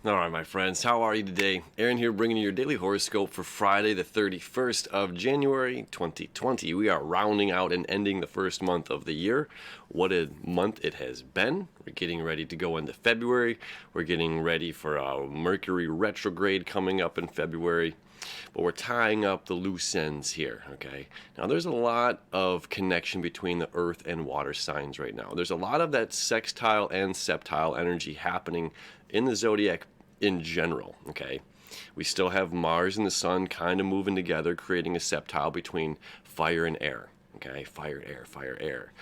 All right, my friends, how are you today? Aaron here bringing you your daily horoscope for Friday, the 31st of January, 2020. We are rounding out and ending the first month of the year. What a month it has been. We're getting ready to go into February. We're getting ready for a Mercury retrograde coming up in February. But we're tying up the loose ends here, okay? Now, there's a lot of connection between the earth and water signs right now. There's a lot of that sextile and septile energy happening in the zodiac in general, okay? We still have Mars and the Sun kind of moving together, creating a septile between fire and air, okay? Fire, air, fire, air.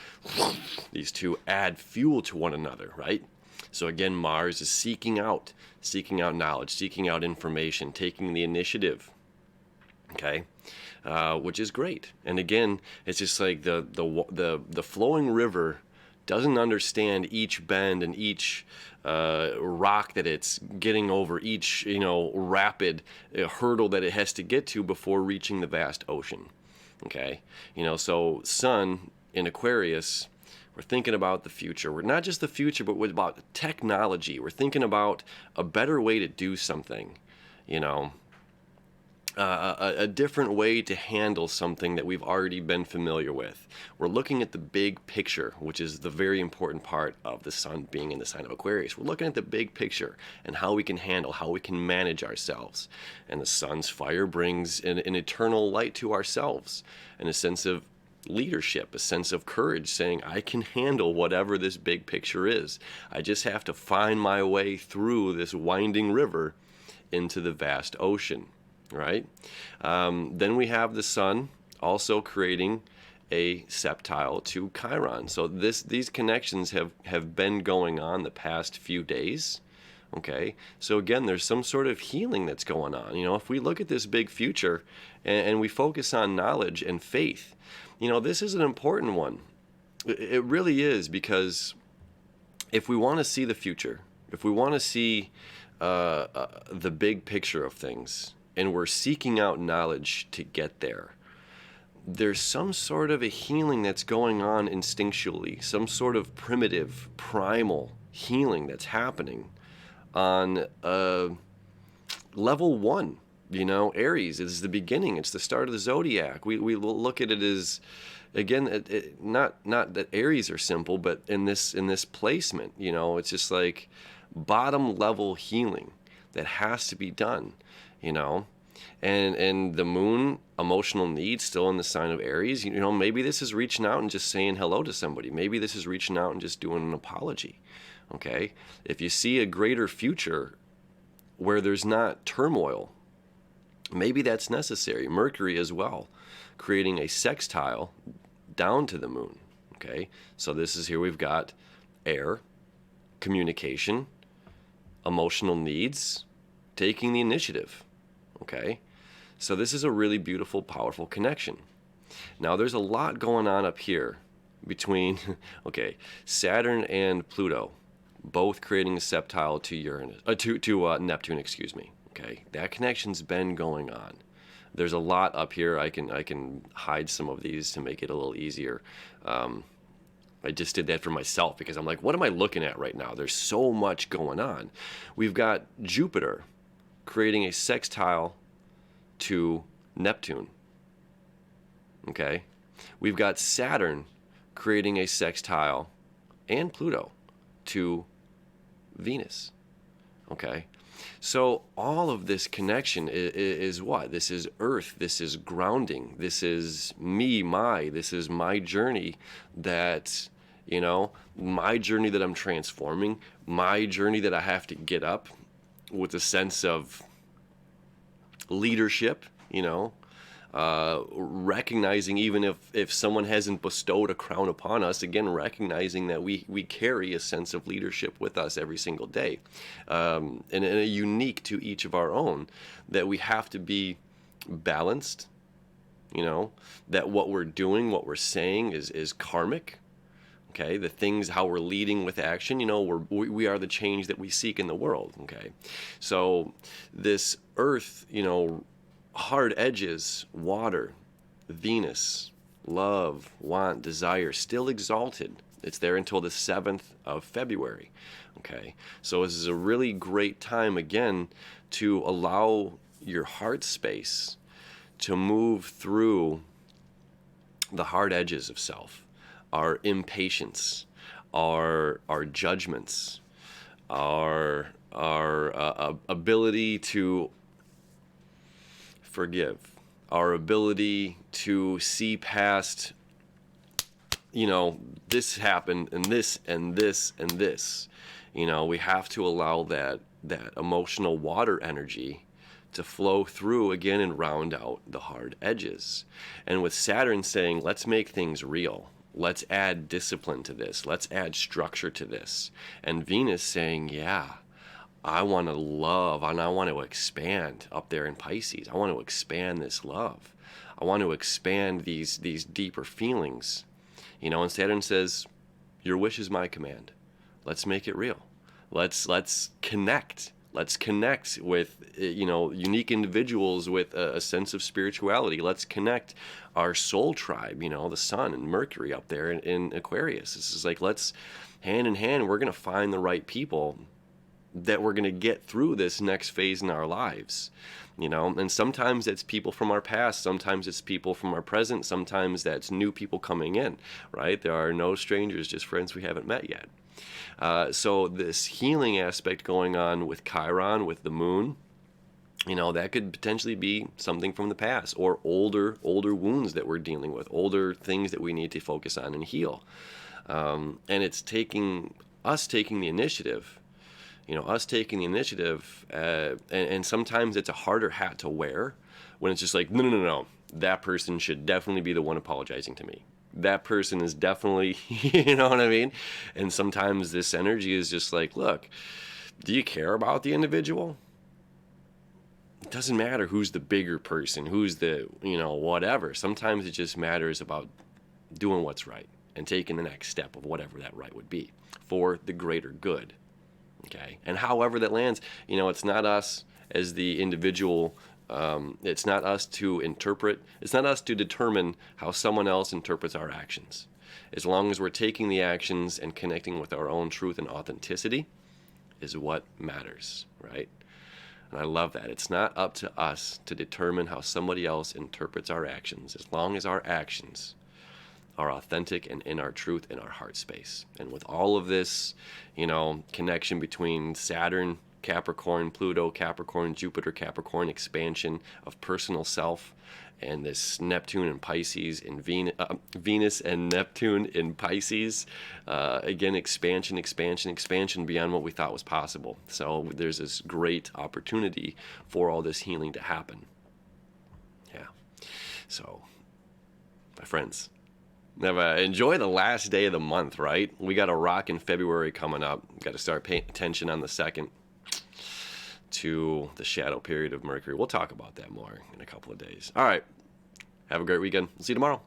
These two add fuel to one another, right? So again, Mars is seeking out knowledge, seeking out information, taking the initiative, okay, which is great. And again, it's just like the flowing river doesn't understand each bend and each rock that it's getting over, each rapid hurdle that it has to get to before reaching the vast ocean. Okay, so Sun in Aquarius. We're thinking about the future. We're not just the future, but we're about technology. We're thinking about a better way to do something, a different way to handle something that we've already been familiar with. We're looking at the big picture, which is the very important part of the Sun being in the sign of Aquarius. We're looking at the big picture and how we can handle, how we can manage ourselves. And the Sun's fire brings an eternal light to ourselves and a sense of leadership, a sense of courage, saying, I can handle whatever this big picture is. I just have to find my way through this winding river into the vast ocean, right? Then we have the Sun also creating a septile to Chiron. So these connections have been going on the past few days. Okay, so again, there's some sort of healing that's going on. If we look at this big future and we focus on knowledge and faith, this is an important one. It really is, because if we want to see the future, if we want to see the big picture of things, and we're seeking out knowledge to get there, there's some sort of a healing that's going on instinctually, some sort of primitive, primal healing that's happening on level one. Aries is the beginning. It's the start of the zodiac. We will look at it as, again, not that Aries are simple, but in this placement, it's just like bottom level healing that has to be done, and the moon, emotional needs, still in the sign of Aries. Maybe this is reaching out and just saying hello to somebody. Maybe this is reaching out and just doing an apology. Okay, if you see a greater future where there's not turmoil, maybe that's necessary. Mercury as well, creating a sextile down to the moon. Okay, so this is here we've got air, communication, emotional needs, taking the initiative. Okay, so this is a really beautiful, powerful connection. Now there's a lot going on up here between, Saturn and Pluto, both creating a septile to Uranus, to Neptune, excuse me. Okay, that connection's been going on. There's a lot up here. I can hide some of these to make it a little easier. I just did that for myself because I'm like, what am I looking at right now? There's so much going on. We've got Jupiter creating a sextile to Neptune. Okay, we've got Saturn creating a sextile and Pluto to Venus. Okay, so all of this connection is what? This is earth, this is grounding, this is this is my journey that, my journey that I'm transforming, my journey that I have to get up with a sense of leadership, recognizing even if someone hasn't bestowed a crown upon us, again, recognizing that we carry a sense of leadership with us every single day, and a unique to each of our own, that we have to be balanced, that what we're doing, what we're saying is karmic. Okay, the things, how we're leading with action, we are the change that we seek in the world. Okay, so this earth, hard edges, water, Venus, love, want, desire, still exalted, It's there until the 7th of February. Okay, so this is a really great time, again, to allow your heart space to move through the hard edges of self, our impatience, our judgments, our ability to forgive, our ability to see past, this happened and this and this and this. We have to allow that emotional water energy to flow through again and round out the hard edges. And with Saturn saying, let's make things real. Let's add discipline to this. Let's add structure to this. And Venus saying, yeah, I want to love and I want to expand up there in Pisces. I want to expand this love. I want to expand these deeper feelings. And Saturn says, your wish is my command. Let's make it real. Let's connect. Let's connect with, unique individuals with a sense of spirituality. Let's connect our soul tribe, the sun and Mercury up there in Aquarius. This is like, let's hand in hand, we're going to find the right people that we're going to get through this next phase in our lives. And sometimes it's people from our past, sometimes it's people from our present, sometimes that's new people coming in, right? There are no strangers, just friends we haven't met yet. So this healing aspect going on with Chiron, with the moon, that could potentially be something from the past, or older wounds that we're dealing with, older things that we need to focus on and heal. And it's us taking the initiative, and sometimes it's a harder hat to wear when it's just like, no, that person should definitely be the one apologizing to me. That person is definitely, you know what I mean? And sometimes this energy is just like, look, do you care about the individual? It doesn't matter who's the bigger person, who's the, whatever. Sometimes it just matters about doing what's right and taking the next step of whatever that right would be for the greater good. Okay, and however that lands, it's not us as the individual. It's not us to interpret. It's not us to determine how someone else interprets our actions. As long as we're taking the actions and connecting with our own truth and authenticity is what matters, right? And I love that. It's not up to us to determine how somebody else interprets our actions, as long as our actions are authentic and in our truth, in our heart space. And with all of this, connection between Saturn, Capricorn, Pluto, Capricorn, Jupiter, Capricorn, expansion of personal self, and this Neptune and Pisces, and Venus and Neptune in Pisces, again, expansion beyond what we thought was possible. So there's this great opportunity for all this healing to happen. Yeah. So, my friends, enjoy the last day of the month, right? We got a rockin' February coming up. Got to start paying attention on the 2nd to the shadow period of Mercury. We'll talk about that more in a couple of days. All right. Have a great weekend. See you tomorrow.